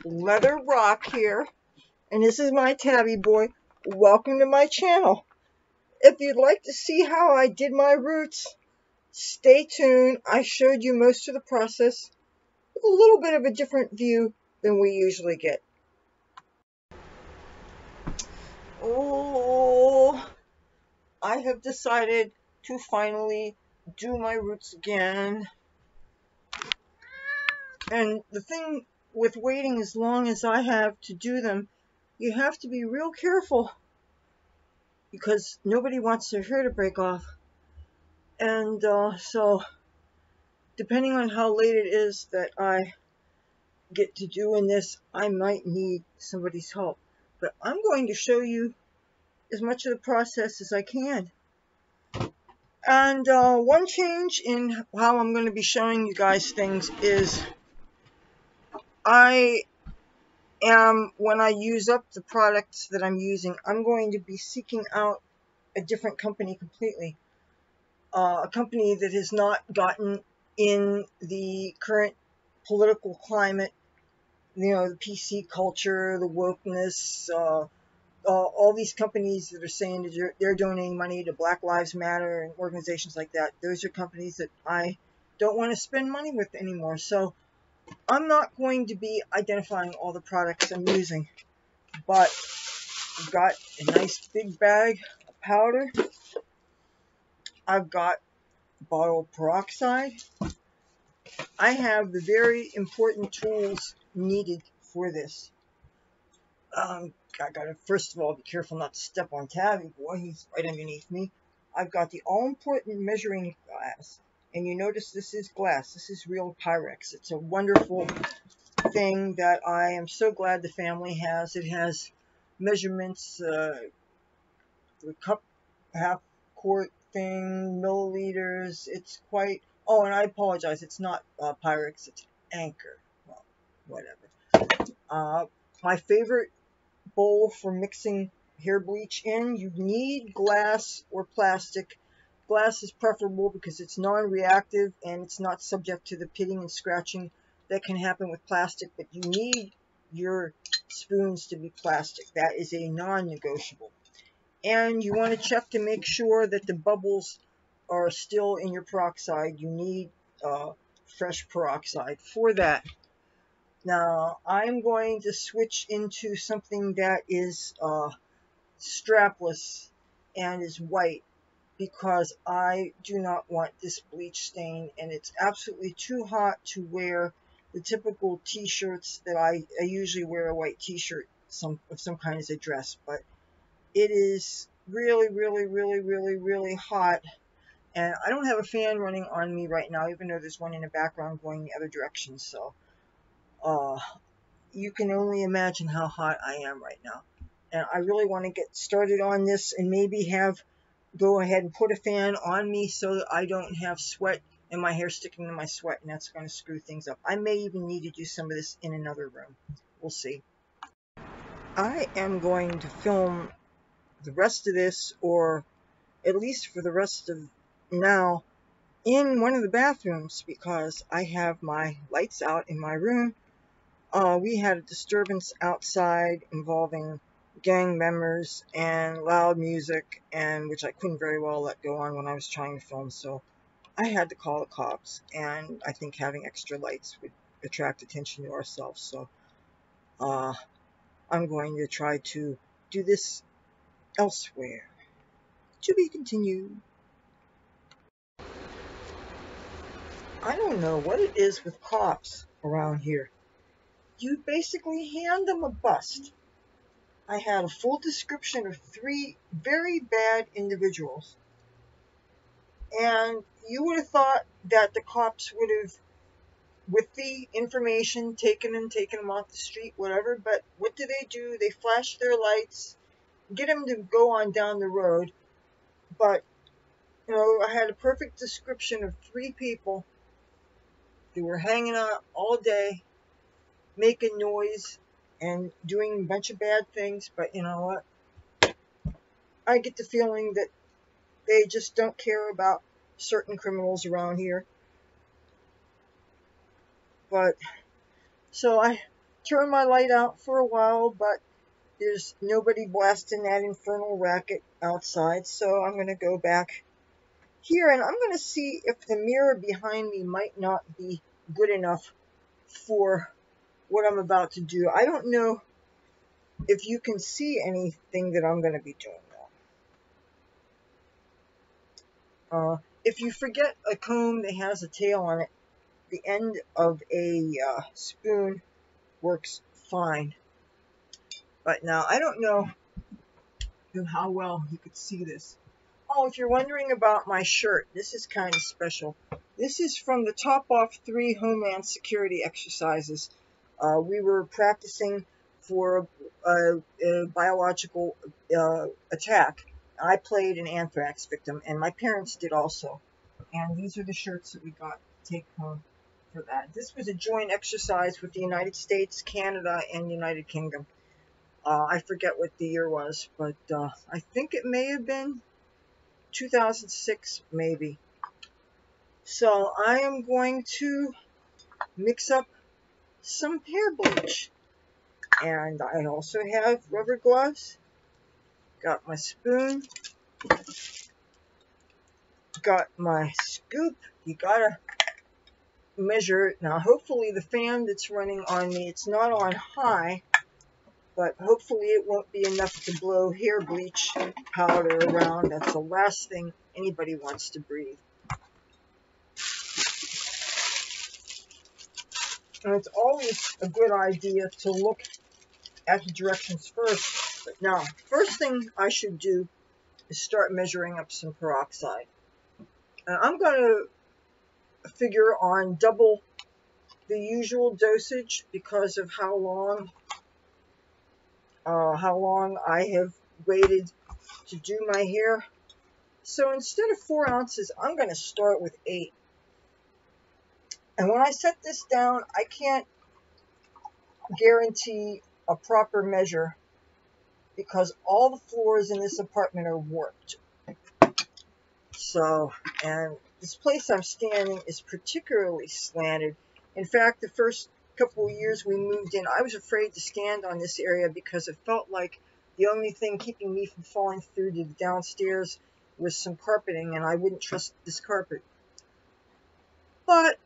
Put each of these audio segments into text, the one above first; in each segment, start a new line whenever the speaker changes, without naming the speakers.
Leather Rokk here, and this is my tabby boy. Welcome to my channel. If you'd like to see how I did my roots, stay tuned. I showed you most of the process with a little bit of a different view than we usually get. Oh, I have decided to finally do my roots again. And the thing with waiting as long as I have to do them, you have to be real careful because nobody wants their hair to break off. And so depending on how late it is that I get to doing this, I might need somebody's help. But I'm going to show you as much of the process as I can. And one change in how I'm going to be showing you guys things is when I use up the products that I'm using, I'm going to be seeking out a different company completely. A company that has not gotten in the current political climate, you know, the PC culture, the wokeness, all these companies that are saying that they're donating money to Black Lives Matter and organizations like that. Those are companies that I don't want to spend money with anymore. So I'm not going to be identifying all the products I'm using, but I've got a nice big bag of powder. I've got a bottle of peroxide. I have the very important tools needed for this. I gotta first of all be careful not to step on Tabby boy. He's right underneath me. I've got the all-important measuring glass, and you notice this is glass. This is real Pyrex. It's a wonderful thing that I am so glad the family has. It has measurements, the cup, half quart thing, milliliters. It's quite. Oh, and I apologize. It's not Pyrex. It's Anchor. Well, whatever. My favorite bowl for mixing hair bleach in. You need glass or plastic. Glass is preferable because it's non-reactive and it's not subject to the pitting and scratching that can happen with plastic, but you need your spoons to be plastic. That is a non-negotiable. And you want to check to make sure that the bubbles are still in your peroxide. You need fresh peroxide for that. Now, I'm going to switch into something that is strapless and is white because I do not want this bleach stain, and it's absolutely too hot to wear the typical t-shirts that I usually wear a white t-shirt of some kind as a dress, but it is really, really, really, really, really hot, and I don't have a fan running on me right now, even though there's one in the background going the other direction, so you can only imagine how hot I am right now. And I really want to get started on this and maybe go ahead and put a fan on me so that I don't have sweat and my hair sticking to my sweat, and that's going to screw things up. I may even need to do some of this in another room. We'll see. I am going to film the rest of this, or at least for the rest of now, in one of the bathrooms because I have my lights out in my room. We had a disturbance outside involving gang members and loud music, and which I couldn't very well let go on when I was trying to film, so I had to call the cops, and I think having extra lights would attract attention to ourselves, so I'm going to try to do this elsewhere. To be continued. I don't know what it is with cops around here. You basically hand them a bust. I had a full description of 3 very bad individuals. And you would have thought that the cops would have, with the information, taken them off the street, whatever. But what do? They flash their lights, get them to go on down the road. But, you know, I had a perfect description of 3 people who were hanging out all day, making noise, and doing a bunch of bad things. But you know what? I get the feeling that they just don't care about certain criminals around here. But so turn my light out for a while, but there's nobody blasting that infernal racket outside, so I'm going to go back here, and I'm going to see if the mirror behind me might not be good enough for what I'm about to do. I don't know if you can see anything that I'm going to be doing now. If you forget a comb that has a tail on it, the end of a spoon works fine. But now, I don't know how well you could see this. Oh, if you're wondering about my shirt, this is kind of special. This is from the Top Off 3 Homeland Security exercises. We were practicing for a biological attack. I played an anthrax victim, and my parents did also. And these are the shirts that we got to take home for that. This was a joint exercise with the United States, Canada, and United Kingdom. I forget what the year was, but I think it may have been 2006, maybe. So I am going to mix up some hair bleach. And I also have rubber gloves. Got my spoon. Got my scoop. You gotta measure it. Now hopefully the fan that's running on me, it's not on high, but hopefully it won't be enough to blow hair bleach powder around. That's the last thing anybody wants to breathe. And it's always a good idea to look at the directions first. But now, first thing I should do is start measuring up some peroxide. And I'm going to figure on double the usual dosage because of how long I have waited to do my hair. So instead of 4 ounces, I'm going to start with 8. And when I set this down, I can't guarantee a proper measure because all the floors in this apartment are warped. So, and this place I'm standing is particularly slanted. In fact, the first couple of years we moved in, I was afraid to stand on this area because it felt like the only thing keeping me from falling through to the downstairs was some carpeting, and I wouldn't trust this carpet. But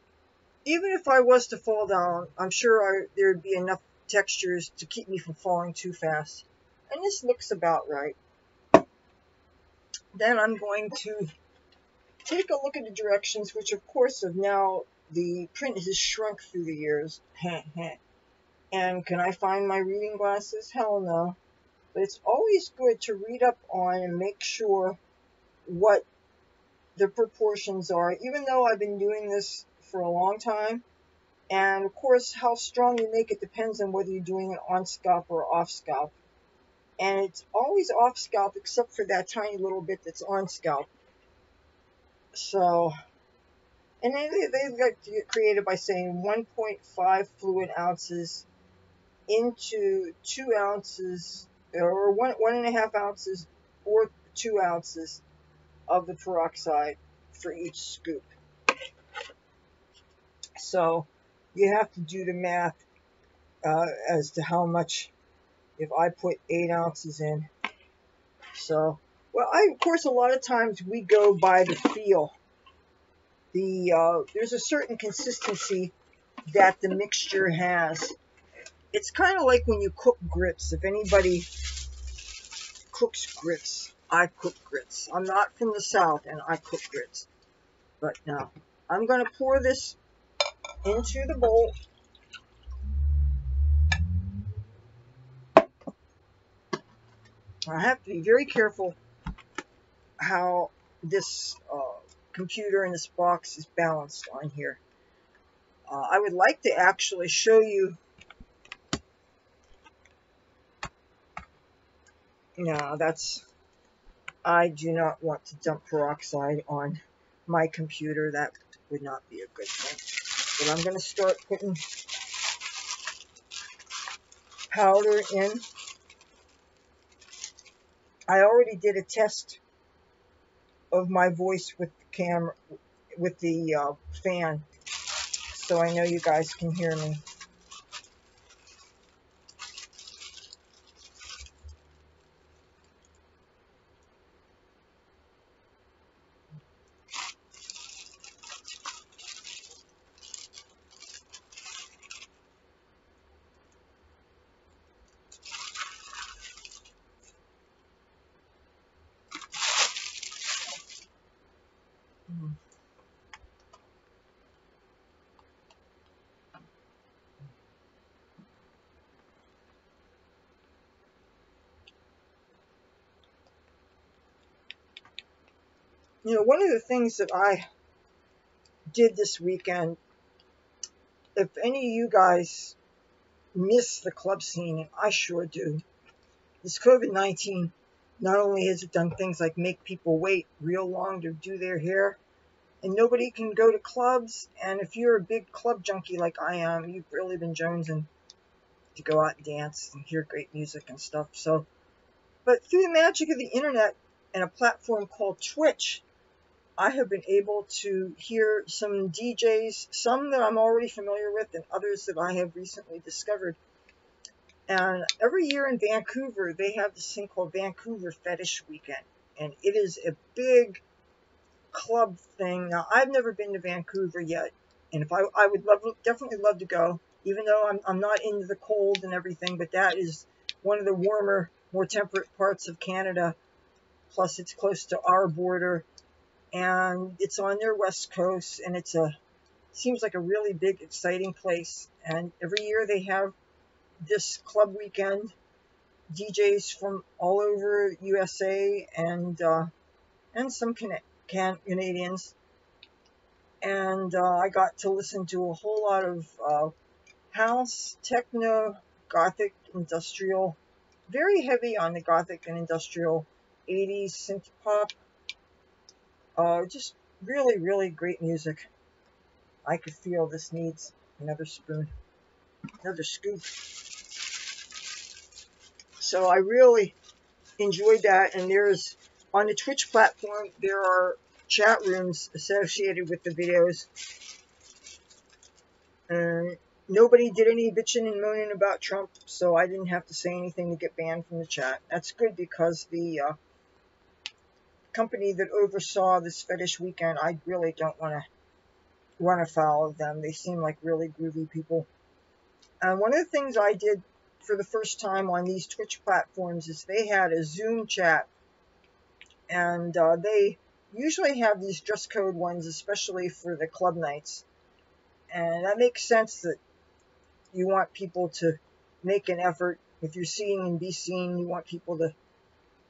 even if I was to fall down, I'm sure there'd be enough textures to keep me from falling too fast. And this looks about right. Then I'm going to take a look at the directions, which of course have now, the print has shrunk through the years. And can I find my reading glasses? Hell no. But it's always good to read up on and make sure what the proportions are, even though I've been doing this for a long time. And of course, how strong you make it depends on whether you're doing it on scalp or off scalp. And it's always off scalp except for that tiny little bit that's on scalp. So, and they got created by saying 1.5 fluid ounces into 2 ounces, or 1.5 ounces or 2 ounces of the peroxide for each scoop. So you have to do the math as to how much, if I put 8 ounces in. So, well, of course, a lot of times we go by the feel. There's a certain consistency that the mixture has. It's kind of like when you cook grits. If anybody cooks grits, I cook grits. I'm not from the South, and I cook grits. But now, I'm going to pour this into the bowl. I have to be very careful how this computer and this box is balanced on here. I would like to actually show you. No, I do not want to dump peroxide on my computer. That would not be a good thing. But I'm going to start putting powder in. I already did a test of my voice with the camera, with the fan, so I know you guys can hear me. You know, one of the things that I did this weekend, if any of you guys miss the club scene, and I sure do, this COVID-19 not only has it done things like make people wait real long to do their hair, and nobody can go to clubs, and if you're a big club junkie like I am, you've really been jonesing to go out and dance and hear great music and stuff. So, but through the magic of the internet and a platform called Twitch, I have been able to hear some DJs, some that I'm already familiar with and others that I have recently discovered. And every year in Vancouver, they have this thing called Vancouver Fetish Weekend. And it is a big club thing. Now, I've never been to Vancouver yet. And if I would definitely love to go, even though I'm not into the cold and everything, but that is one of the warmer, more temperate parts of Canada. Plus, it's close to our border. And it's on their west coast, and seems like a really big, exciting place. And every year they have this club weekend, DJs from all over USA and some Canadians. And I got to listen to a whole lot of house, techno, gothic, industrial, very heavy on the gothic and industrial, 80s synth pop. Just really, really great music. I could feel this needs another spoon, another scoop. So I really enjoyed that. And on the Twitch platform, there are chat rooms associated with the videos. And nobody did any bitching and moaning about Trump, so I didn't have to say anything to get banned from the chat. That's good, because the company that oversaw this fetish weekend, I really don't want to run afoul of them. They seem like really groovy people. And one of the things I did for the first time on these Twitch platforms is they had a Zoom chat. And they usually have these dress code ones, especially for the club nights. And that makes sense that you want people to make an effort. If you're seeing and be seen, you want people to,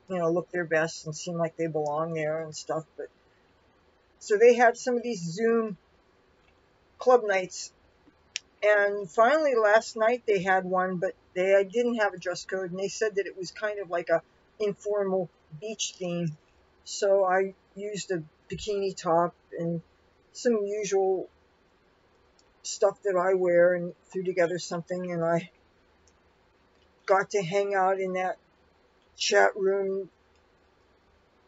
look their best and seem like they belong there and stuff. But so they had some of these Zoom club nights. And finally, last night they had one, but they didn't have a dress code, and they said that it was kind of like a informal beach theme. So I used a bikini top and some usual stuff that I wear and threw together something, and I got to hang out in that chat room.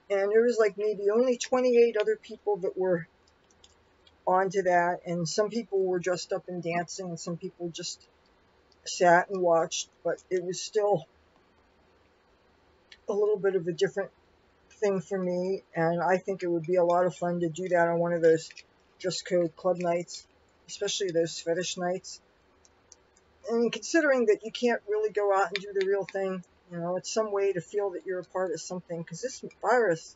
And there was like maybe only 28 other people that were onto that, and some people were dressed up and dancing, and some people just sat and watched, but it was still a little bit of a different thing for me, and I think it would be a lot of fun to do that on one of those dress code club nights, especially those fetish nights. And considering that you can't really go out and do the real thing, it's some way to feel that you're a part of something, because this virus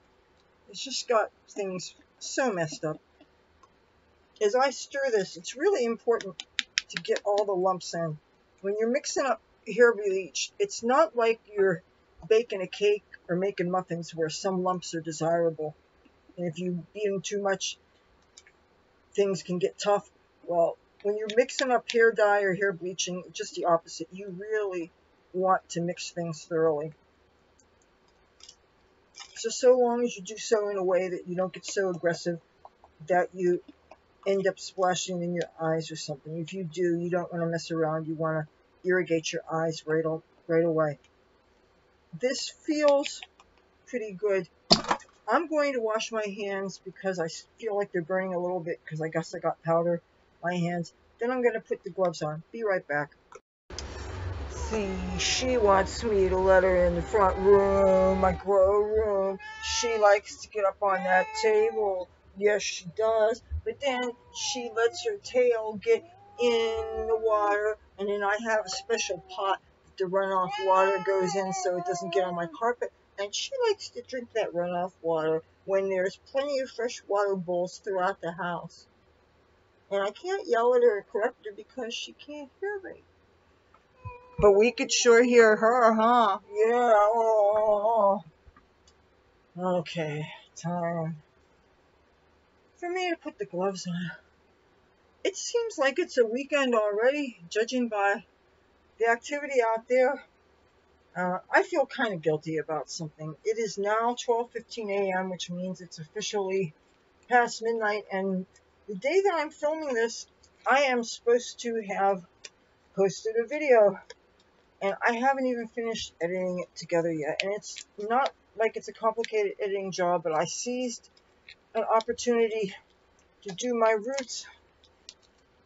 has just got things so messed up. As I stir this, it's really important to get all the lumps in. When you're mixing up hair bleach, it's not like you're baking a cake or making muffins where some lumps are desirable. And if you beat them too much, things can get tough. Well, when you're mixing up hair dye or hair bleaching, it's just the opposite. You really want to mix things thoroughly. So long as you do so in a way that you don't get so aggressive that you end up splashing in your eyes or something. If you do, you don't want to mess around. You want to irrigate your eyes right away. This feels pretty good. I'm going to wash my hands because I feel like they're burning a little bit, because I guess I got powder on my hands. Then I'm going to put the gloves on. Be right back. See, she wants me to let her in the front room, my grow room. She likes to get up on that table. Yes, she does. But then she lets her tail get in the water, and then I have a special pot that the runoff water goes in so it doesn't get on my carpet. And she likes to drink that runoff water when there's plenty of fresh water bowls throughout the house. And I can't yell at her or correct her because she can't hear me. But we could sure hear her, huh? Yeah. Oh. Okay, time for me to put the gloves on. It seems like it's a weekend already, judging by the activity out there. I feel kind of guilty about something. It is now 12:15 a.m., which means it's officially past midnight, and the day that I'm filming this, I am supposed to have posted a video, and I haven't even finished editing it together yet. And it's not like it's a complicated editing job, but I seized an opportunity to do my roots,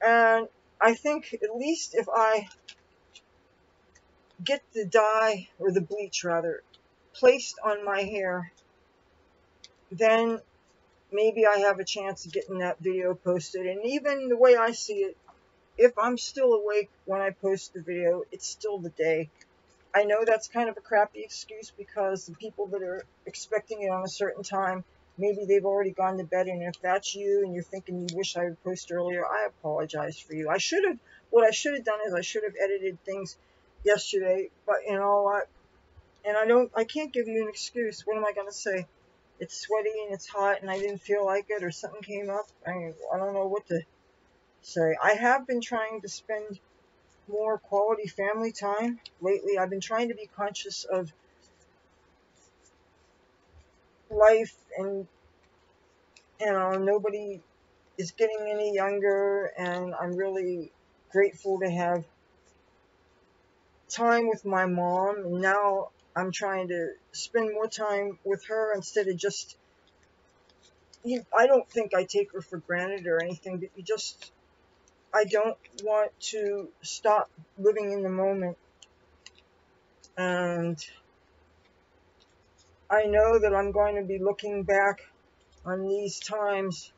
and I think at least if I get the dye, or the bleach rather, placed on my hair, then maybe I have a chance of getting that video posted. And even the way I see it, if I'm still awake when I post the video, it's still the day. I know that's kind of a crappy excuse because the people that are expecting it on a certain time, maybe they've already gone to bed, and if that's you and you're thinking you wish I would post earlier, I apologize for you. What I should have done is I should have edited things yesterday, but you know what? And I can't give you an excuse. What am I going to say? It's sweaty and it's hot and I didn't feel like it, or something came up. I don't know what to say. I have been trying to spend more quality family time lately. I've been trying to be conscious of life, and nobody is getting any younger, and I'm really grateful to have time with my mom. And now I'm trying to spend more time with her instead of just, I don't think I take her for granted or anything, but I don't want to stop living in the moment. And I know that I'm going to be looking back on these times,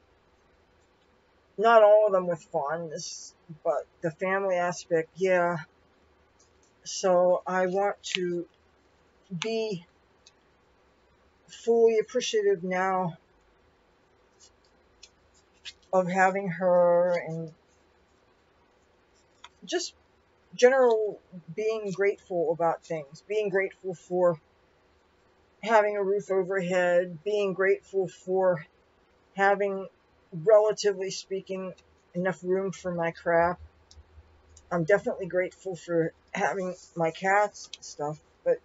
not all of them with fondness, but the family aspect, yeah. So I want to be fully appreciative now of having her, and just general being grateful about things, being grateful for having a roof overhead, being grateful for having, relatively speaking, enough room for my crap. I'm definitely grateful for having my cats and stuff, but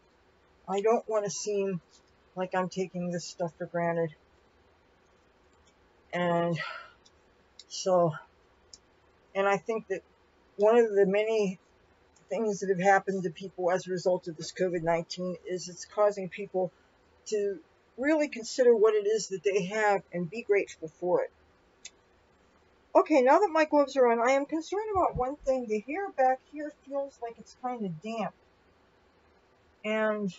I don't want to seem like I'm taking this stuff for granted. And so, and I think that one of the many things that have happened to people as a result of this COVID-19 is it's causing people to really consider what it is that they have and be grateful for it. Okay, now that my gloves are on, I am concerned about one thing. The hair back here feels like it's kind of damp. And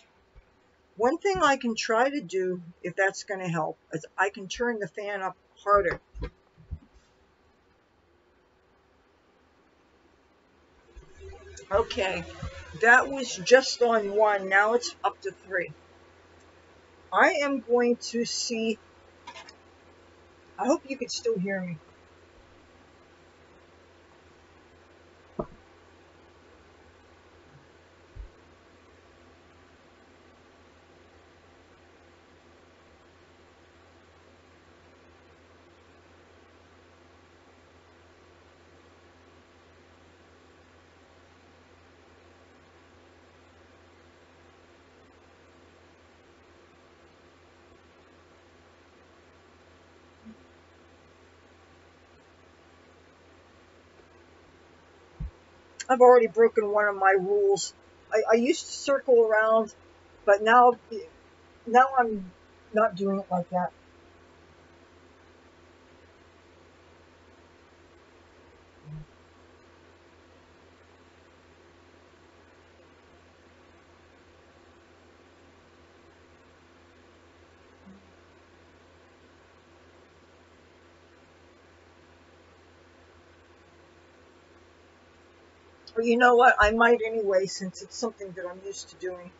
one thing I can try to do, if that's going to help, is I can turn the fan up harder. Okay, that was just on 1. Now it's up to 3. I am going to see. I hope you can still hear me. I've already broken one of my rules. I used to circle around, but now I'm not doing it like that. Or you know what? I might anyway, since it's something that I'm used to doing.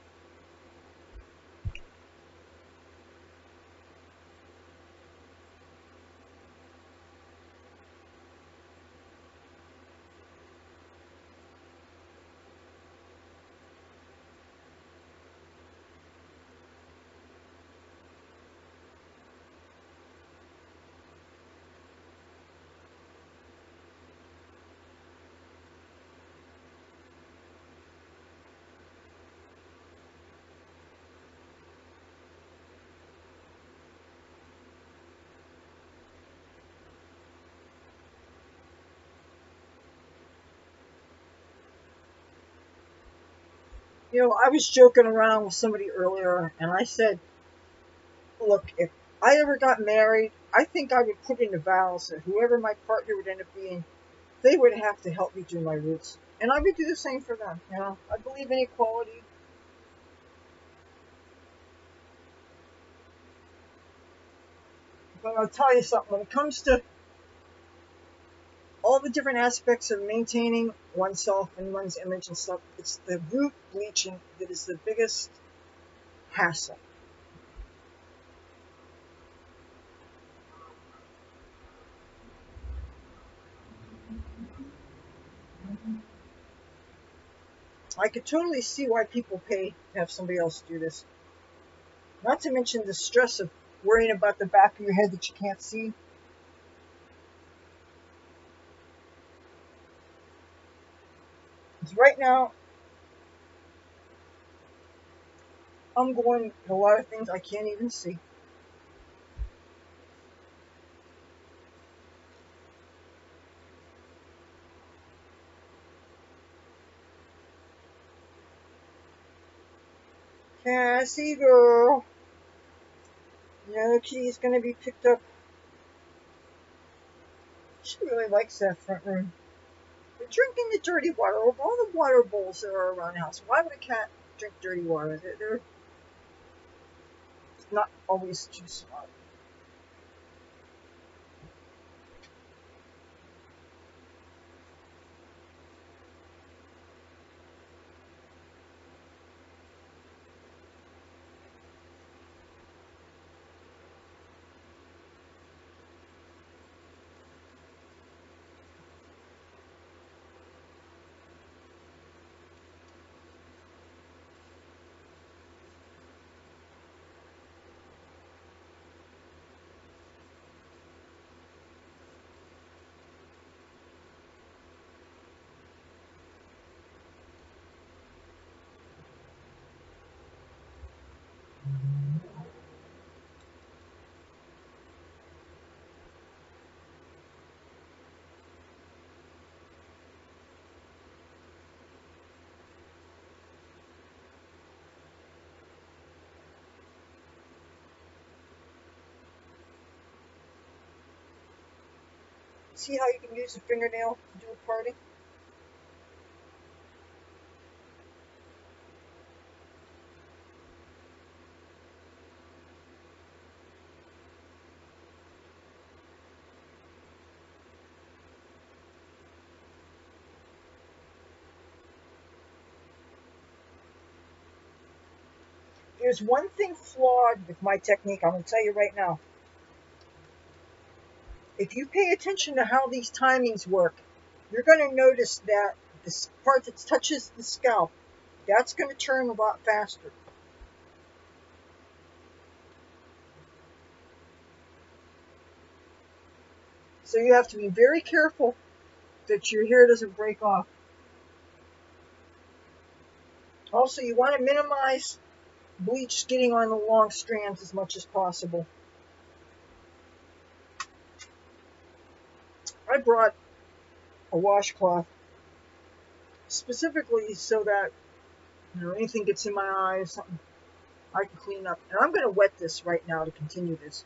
You know, I was joking around with somebody earlier, and I said, look, if I ever got married, I think I would put in the vows that whoever my partner would end up being, they would have to help me do my roots. And I would do the same for them. You know, I believe in equality. But I'll tell you something, when it comes to all the different aspects of maintaining oneself and one's image and stuff, it's the root bleaching that is the biggest hassle. I could totally see why people pay to have somebody else do this. Not to mention the stress of worrying about the back of your head that you can't see. Because right now, I'm going to a lot of things I can't even see. Cassie girl. You know, the kitty's going to be picked up. She really likes that front room. They're drinking the dirty water over all the water bowls that are around the house. Why would a cat drink dirty water? They're not always too smart. See how you can use a fingernail to do a parting? There's one thing flawed with my technique, I'm going to tell you right now. If you pay attention to how these timings work, you're going to notice that this part that touches the scalp, that's going to turn a lot faster. So you have to be very careful that your hair doesn't break off. Also, you want to minimize bleach getting on the long strands as much as possible. I brought a washcloth specifically so that anything gets in my eyes, something I can clean up. And I'm going to wet this right now to continue this.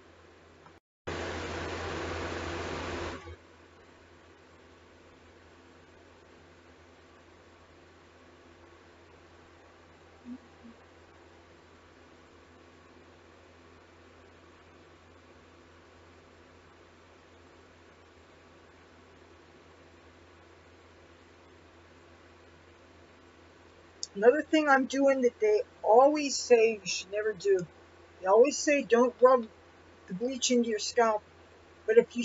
Another thing I'm doing that they always say you should never do. They always say don't rub the bleach into your scalp. But if you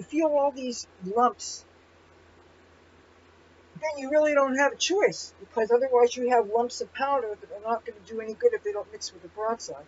feel all these lumps, then you really don't have a choice, because otherwise you have lumps of powder that are not going to do any good if they don't mix with the peroxide.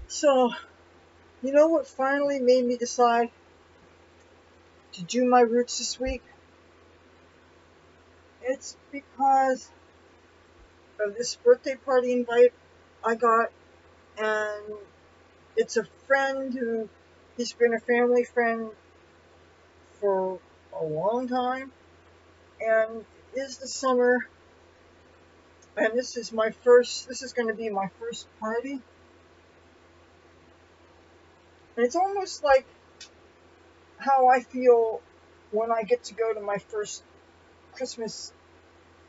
So, you know what finally made me decide to do my roots this week? It's because of this birthday party invite I got, and it's a friend who he's been a family friend for a long time, and it is the summer, and this is going to be my first party, and it's almost like how I feel when I get to go to my first Christmas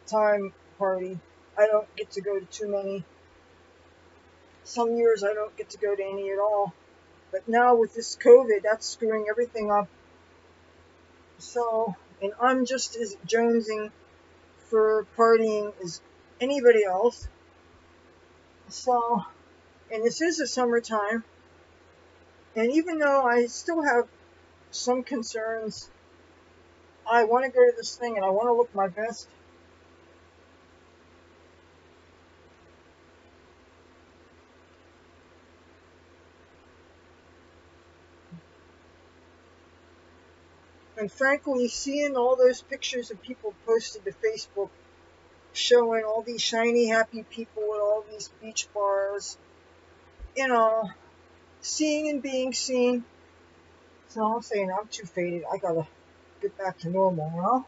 time party. I don't get to go to too many. Some years I don't get to go to any at all. But now with this COVID, that's screwing everything up. So, and I'm just as jonesing for partying as anybody else. So, and this is the summertime. And even though I still have some concerns, I want to go to this thing and I want to look my best. And frankly, seeing all those pictures of people posted to Facebook showing all these shiny, happy people at all these beach bars, you know, seeing and being seen. So I'm saying I'm too faded. I gotta get back to normal, you know?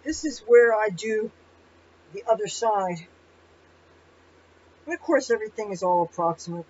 This is where I do the other side. And of course, everything is all approximate.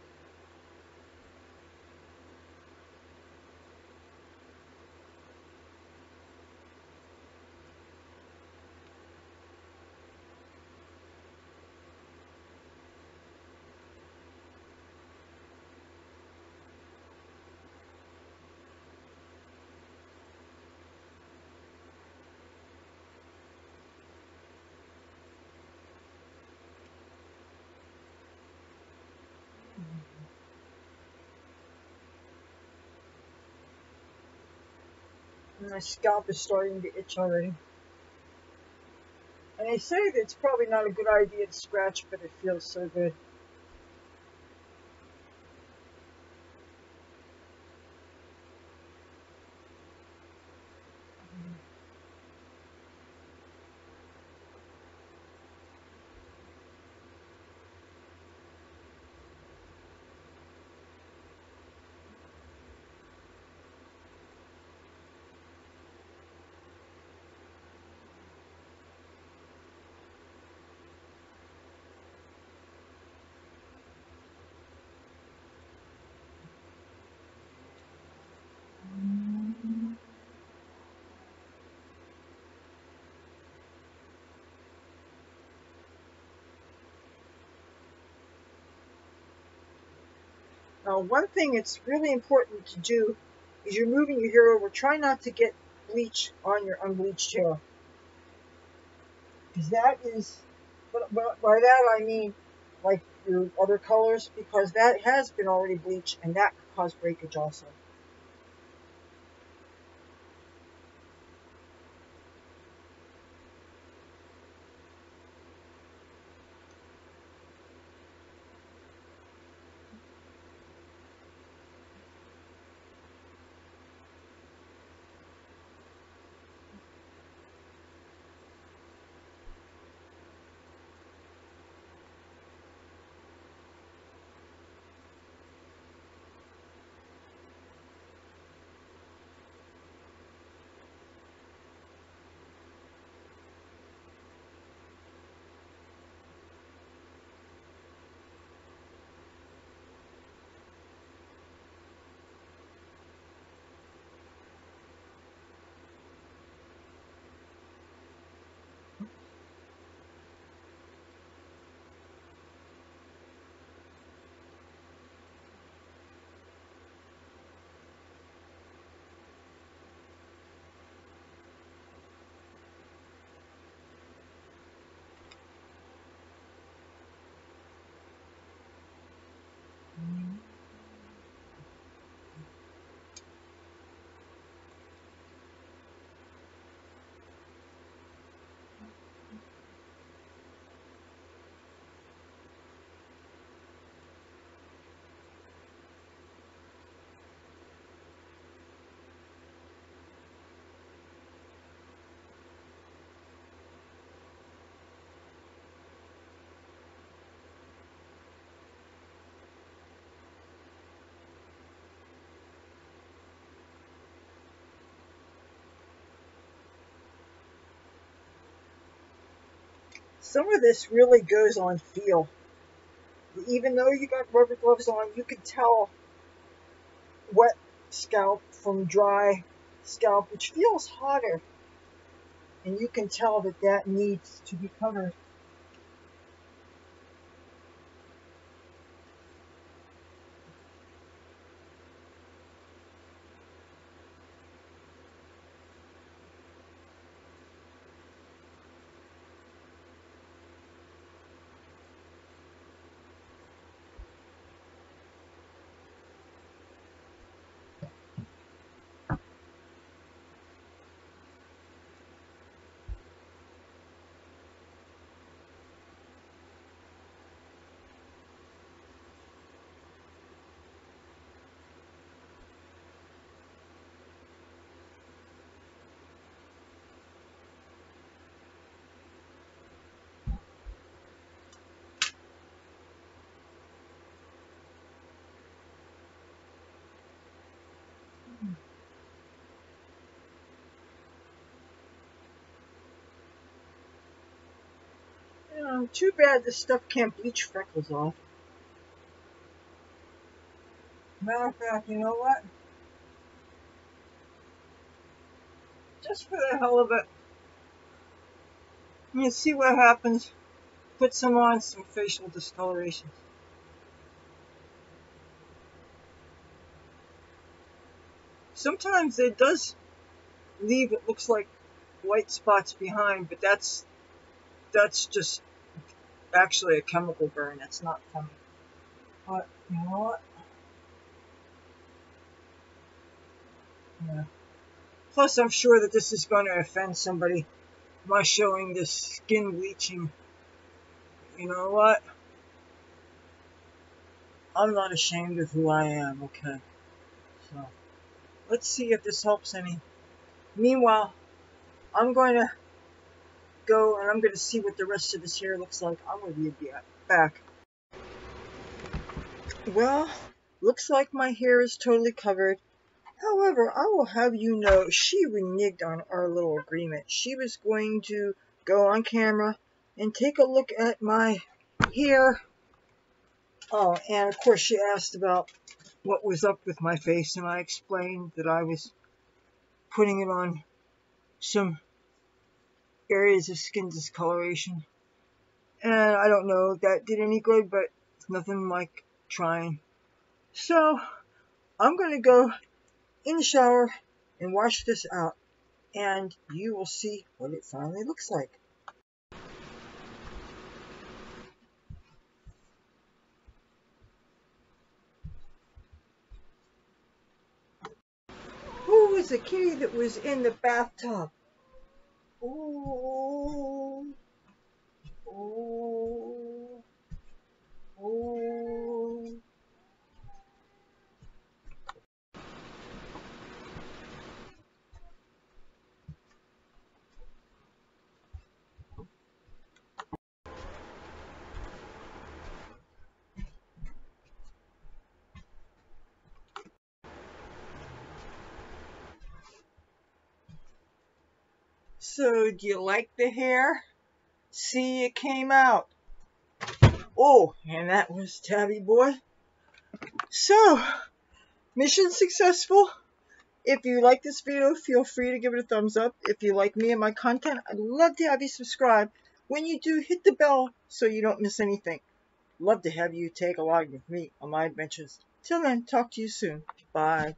And my scalp is starting to itch already. And they say that it's probably not a good idea to scratch, but it feels so good. One thing it's really important to do is you're moving your hair over. Try not to get bleach on your unbleached hair. Because that is, but by that I mean like your other colors, because that has been already bleached and that could cause breakage also. Some of this really goes on feel. Even though you got rubber gloves on, you can tell wet scalp from dry scalp, which feels hotter. And you can tell that that needs to be covered. Too bad this stuff can't bleach freckles off. Matter of fact, you know what? Just for the hell of it, you see what happens. Put some on, some facial discoloration. Sometimes it does leave, it looks like white spots behind, but that's just actually a chemical burn. It's not funny. But you know what? Yeah. Plus, I'm sure that this is going to offend somebody. My showing this skin bleaching. You know what? I'm not ashamed of who I am, okay? So, let's see if this helps any. Meanwhile, I'm going to go and I'm going to see what the rest of this hair looks like. I'm going to be back. Well, looks like my hair is totally covered. However, I will have you know, she reneged on our little agreement. She was going to go on camera and take a look at my hair. Oh, and of course she asked about what was up with my face, and I explained that I was putting it on some areas of skin discoloration. And I don't know if that did any good, but it's nothing like trying. So I'm going to go in the shower and wash this out, and you will see what it finally looks like. Who was the kitty that was in the bathtub? Oh, oh, oh. So, do you like the hair? See, it came out. Oh, and that was Tabby Boy. So, mission successful. If you like this video, feel free to give it a thumbs up. If you like me and my content, I'd love to have you subscribe. When you do, hit the bell so you don't miss anything. Love to have you tag along with me on my adventures. Till then, talk to you soon. Bye.